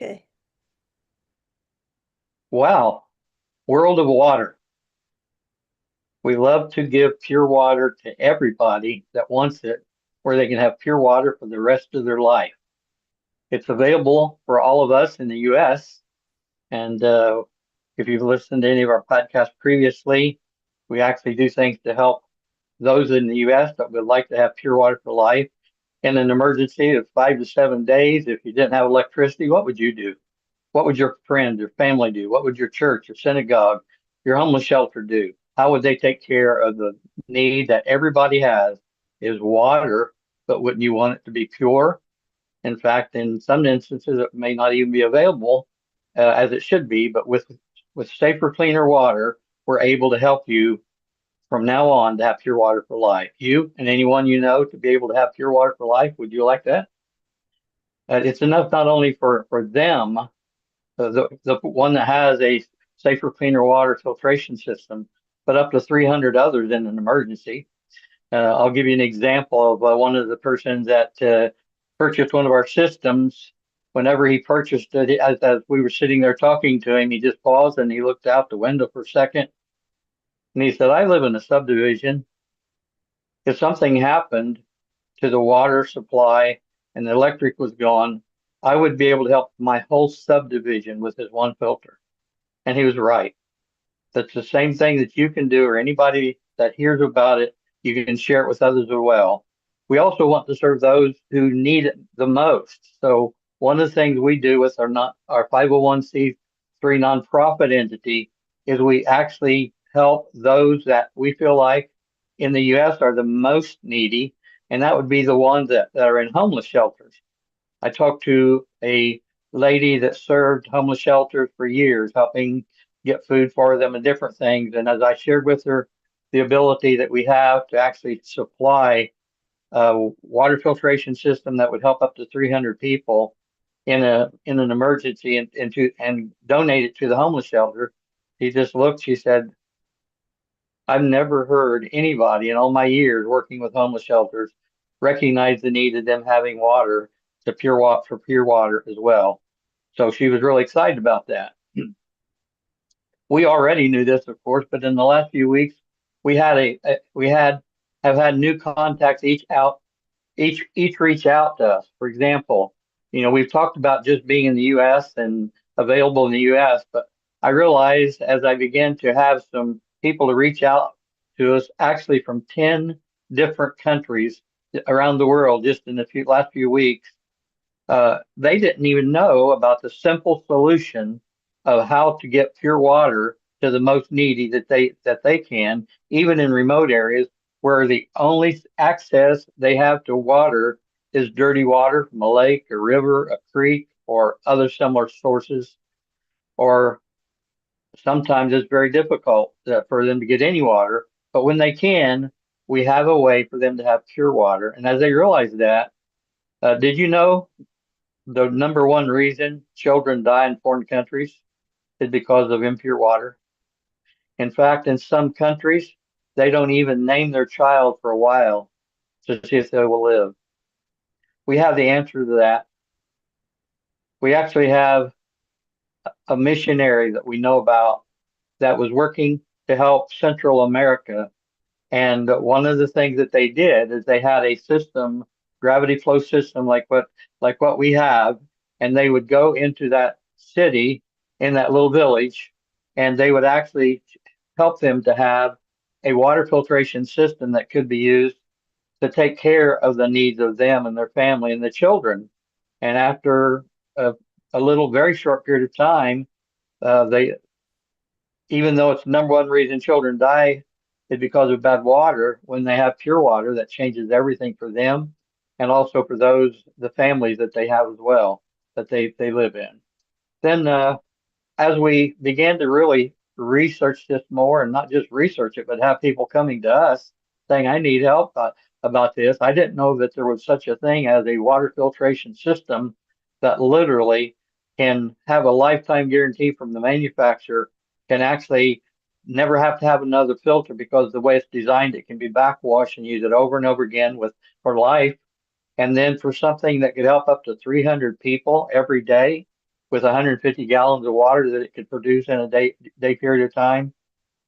Okay. Wow, world of water. We love to give pure water to everybody that wants it, where they can have pure water for the rest of their life. It's available for all of us in the U.S. And if you've listened to any of our podcasts previously, we actually do things to help those in the U.S. that would like to have pure water for life. In an emergency of 5 to 7 days, if you didn't have electricity, what would you do? What would your friends, your family do? What would your church, your synagogue, your homeless shelter do? How would they take care of the need that everybody has is water, but wouldn't you want it to be pure? In fact, in some instances, it may not even be available as it should be, but with safer, cleaner water, we're able to help you from now on to have pure water for life. You and anyone you know to be able to have pure water for life. Would you like that? It's enough not only for them, the one that has a safer, cleaner water filtration system, but up to 300 others in an emergency. I'll give you an example of one of the persons that purchased one of our systems. Whenever he purchased it, as we were sitting there talking to him, he just paused and he looked out the window for a second and he said, I live in a subdivision. If something happened to the water supply and the electric was gone, I would be able to help my whole subdivision with this one filter. And he was right. That's the same thing that you can do, or anybody that hears about it, you can share it with others as well. We also want to serve those who need it the most. So one of the things we do with our not our 501c3 nonprofit entity is we actually help those that we feel like in the U.S. are the most needy, and that would be the ones that are in homeless shelters. I talked to a lady that served homeless shelters for years, helping get food for them and different things. And as I shared with her the ability that we have to actually supply a water filtration system that would help up to 300 people in an emergency and donate it to the homeless shelter, she just looked. She said, "I've never heard anybody in all my years working with homeless shelters recognize the need of them having water to pure water for pure water as well." So she was really excited about that. We already knew this, of course, but in the last few weeks, we had have had new contacts each reach out to us. For example, we've talked about just being in the U.S. and available in the U.S., but I realized as I began to have some people to reach out to us, actually from 10 different countries around the world, just in the last few weeks, they didn't even know about the simple solution of how to get pure water to the most needy that they can, even in remote areas where the only access they have to water is dirty water from a lake, a river, a creek, or other similar sources. Or sometimes it's very difficult for them to get any water. But when they can, we have a way for them to have pure water. And as they realize that, did you know the number one reason children die in foreign countries is because of impure water? In fact, in some countries, they don't even name their child for a while to see if they will live. We have the answer to that. We actually have a missionary that we know about that was working to help Central America. And one of the things that they did is they had a system, gravity flow system like what we have, and they would go into that city in that little village, and they would actually help them to have a water filtration system that could be used to take care of the needs of them and their family and the children. And after a, a little very short period of time, they even though it's the number one reason children die is because of bad water, when they have pure water, that changes everything for them and also for the families that they have as well, that they live in. Then, as we began to really research this more and not just research it, but have people coming to us saying, I need help about this. I didn't know that there was such a thing as a water filtration system that literally can have a lifetime guarantee from the manufacturer, can actually never have to have another filter because the way it's designed, it can be backwash and use it over and over again with for life. And then for something that could help up to 300 people every day, with 150 gallons of water that it could produce in a day period of time.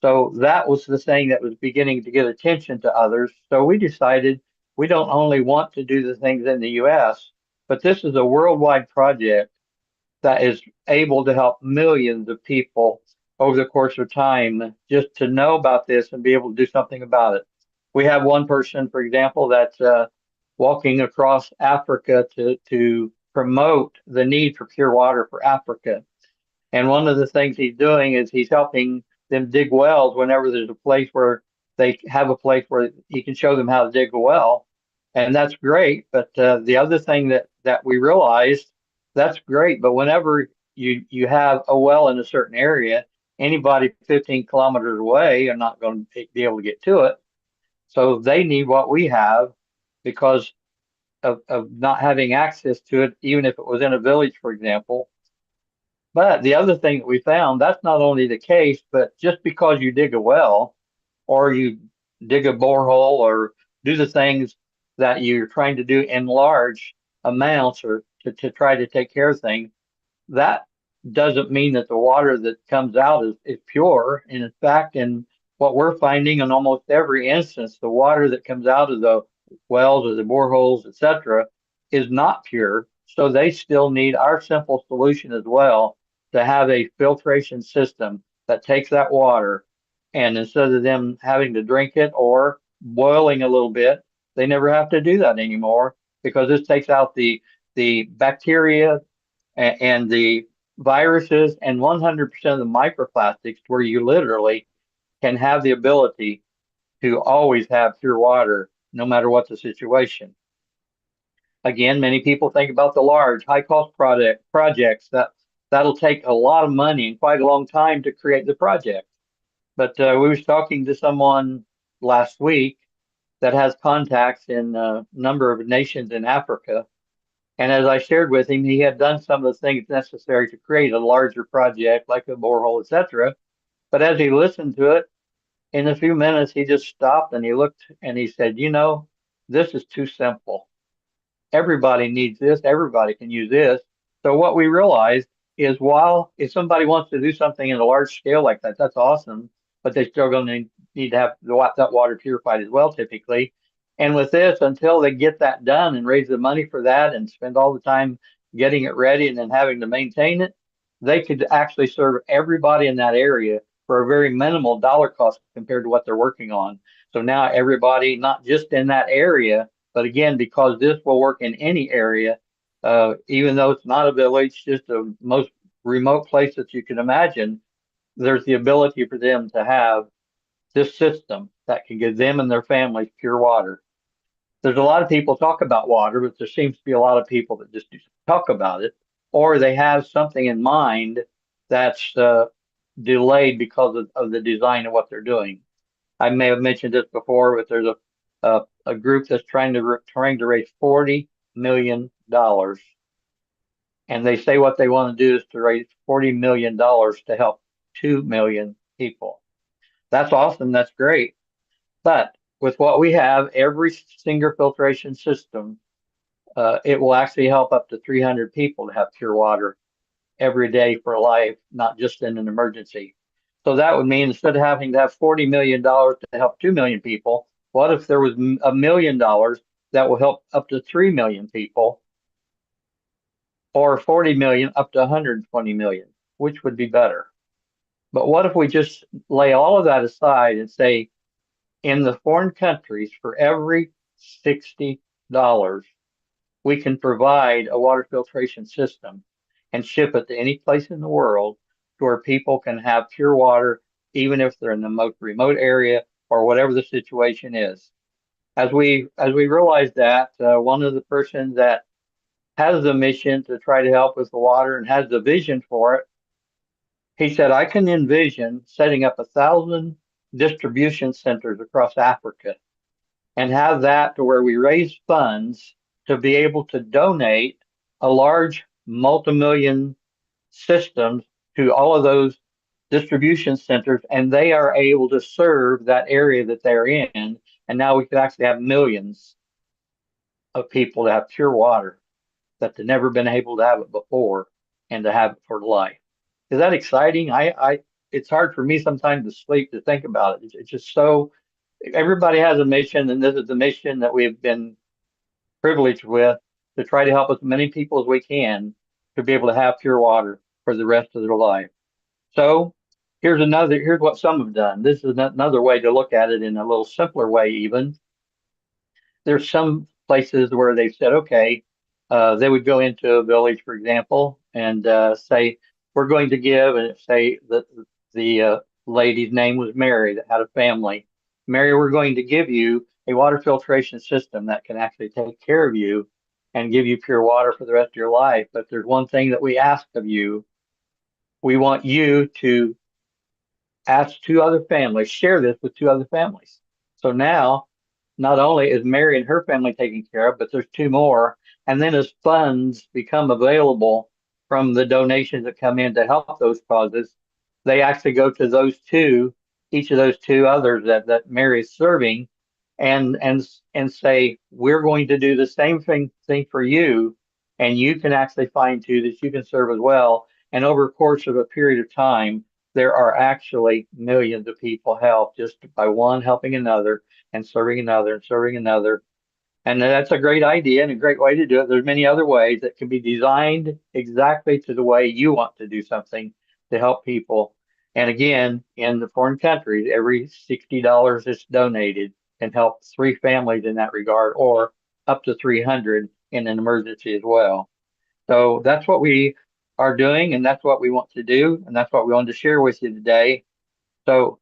So that was the thing that was beginning to get attention to others. So we decided we don't only want to do the things in the US, but this is a worldwide project that is able to help millions of people over the course of time just to know about this and be able to do something about it. We have one person, for example, that's walking across Africa to promote the need for pure water for Africa. And one of the things he's doing is he's helping them dig wells whenever there's a place where they have a place where he can show them how to dig a well. And that's great. But the other thing that we realized, that's great. But whenever you have a well in a certain area, anybody 15 kilometers away are not going to be able to get to it. So they need what we have because of not having access to it, even if it was in a village, for example. But the other thing that we found, that's not only the case, but just because you dig a well or you dig a borehole or do the things that you're trying to do in large amounts or to try to take care of things, that doesn't mean that the water that comes out is pure. And in fact, in what we're finding in almost every instance, the water that comes out of the wells or the boreholes, etc., is not pure. So they still need our simple solution as well to have a filtration system that takes that water and instead of them having to drink it or boiling a little bit, they never have to do that anymore because this takes out the bacteria and the viruses and 100% of the microplastics where you literally can have the ability to always have pure water no matter what the situation. Again, many people think about the large high cost projects that'll take a lot of money and quite a long time to create the project. But we was talking to someone last week that has contacts in a number of nations in Africa. And as I shared with him, he had done some of the things necessary to create a larger project like a borehole, etc. But as he listened to it, in a few minutes, he just stopped and he looked and he said, this is too simple. Everybody needs this. Everybody can use this. So what we realized is while if somebody wants to do something in a large scale like that, that's awesome, but they're still going to need to have that water purified as well, typically. And with this, until they get that done and raise the money for that and spend all the time getting it ready and then having to maintain it, they could actually serve everybody in that area for a very minimal dollar cost compared to what they're working on. So now everybody, not just in that area, but again, because this will work in any area, even though it's not a village, just the most remote place that you can imagine, there's the ability for them to have this system that can give them and their families pure water. There's a lot of people talk about water, but there seems to be a lot of people that just talk about it, or they have something in mind that's delayed because of the design of what they're doing. I may have mentioned this before, but there's a group that's trying to raise $40 million, and they say what they want to do is to raise $40 million to help 2 million people. That's awesome. That's great. But with what we have, every single filtration system, it will actually help up to 300 people to have pure water every day for life, not just in an emergency. So that would mean instead of having to have $40 million to help 2 million people, what if there was $1 million that will help up to 3 million people, or 40 million up to 120 million, which would be better? But what if we just lay all of that aside and say, in the foreign countries, for every $60, we can provide a water filtration system and ship it to any place in the world to where people can have pure water, even if they're in the most remote area or whatever the situation is. As we realize that, one of the persons that has the mission to try to help with the water and has the vision for it, he said, I can envision setting up 1,000 distribution centers across Africa and have that to where we raise funds to be able to donate a large multi-million systems to all of those distribution centers, and they are able to serve that area that they're in. And now we could actually have millions of people to have pure water that they've never been able to have it before. and to have it for life. Is that exciting? It's hard for me sometimes to sleep to think about it. It's just so everybody has a mission, and this is the mission that we've been privileged with to try to help as many people as we can to be able to have pure water for the rest of their life. So here's what some have done. This is another way to look at it in a little simpler way, even there's some places where they've said, okay, they would go into a village, for example, and say, we're going to give, and say that the lady's name was Mary that had a family. Mary, we're going to give you a water filtration system that can actually take care of you and give you pure water for the rest of your life. But there's one thing that we ask of you. We want you to ask two other families, share this with two other families. So now, not only is Mary and her family taken care of, but there's two more. And then as funds become available from the donations that come in to help those causes, they actually go to those two, each of those two others that Mary is serving, and say, we're going to do the same thing for you, and you can actually find two that you can serve as well. And over the course of a period of time, there are actually millions of people helped just by one helping another and serving another and serving another. And that's a great idea and a great way to do it. There's many other ways that can be designed exactly to the way you want to do something to help people. And again, in the foreign countries, every $60 that's donated can help three families in that regard, or up to 300 in an emergency as well. So that's what we are doing, and that's what we want to do, and that's what we wanted to share with you today. So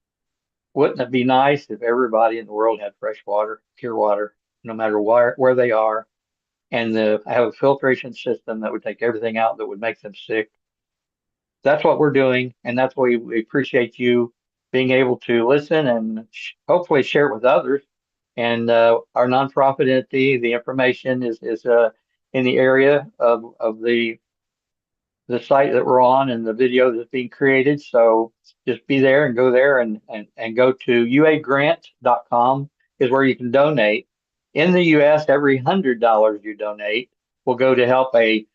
wouldn't it be nice if everybody in the world had fresh water, pure water, no matter where they are, and have a filtration system that would take everything out that would make them sick? That's what we're doing, and that's why we appreciate you being able to listen and hopefully share it with others. And our nonprofit entity, the information is in the area of the site that we're on and the video that's being created. So just be there and go there and go to uagrant.com is where you can donate. In the US, every $100 you donate will go to help a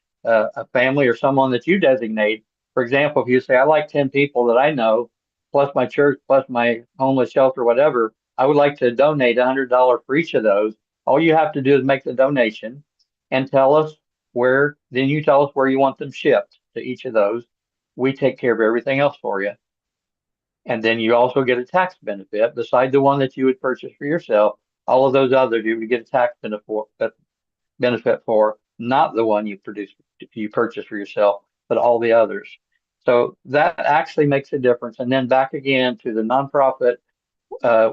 family or someone that you designate. For example, if you say, I like 10 people that I know, plus my church, plus my homeless shelter, whatever, I would like to donate $100 for each of those. All you have to do is make the donation and tell us where, then you tell us where you want them shipped to each of those. We take care of everything else for you. And then you also get a tax benefit beside the one that you would purchase for yourself. All of those others you would get a tax benefit for, not the one you purchase for yourself, but all the others. So that actually makes a difference. And then back again to the nonprofit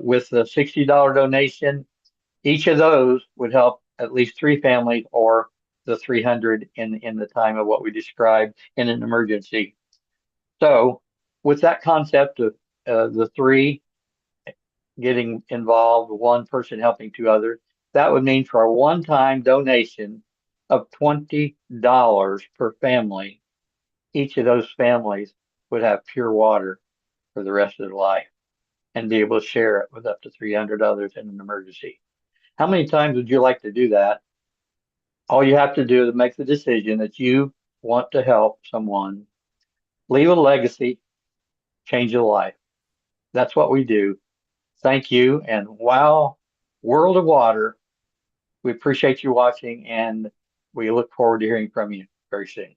with the $60 donation, each of those would help at least three families, or the 300 in the time of what we described in an emergency. So with that concept of the three getting involved, one person helping two others, that would mean for a one-time donation of $20 per family, each of those families would have pure water for the rest of their life and be able to share it with up to 300 others in an emergency. How many times would you like to do that? All you have to do is make the decision that you want to help someone, leave a legacy, change a life. That's what we do. Thank you. And wow, World of Water, we appreciate you watching, and we look forward to hearing from you very soon.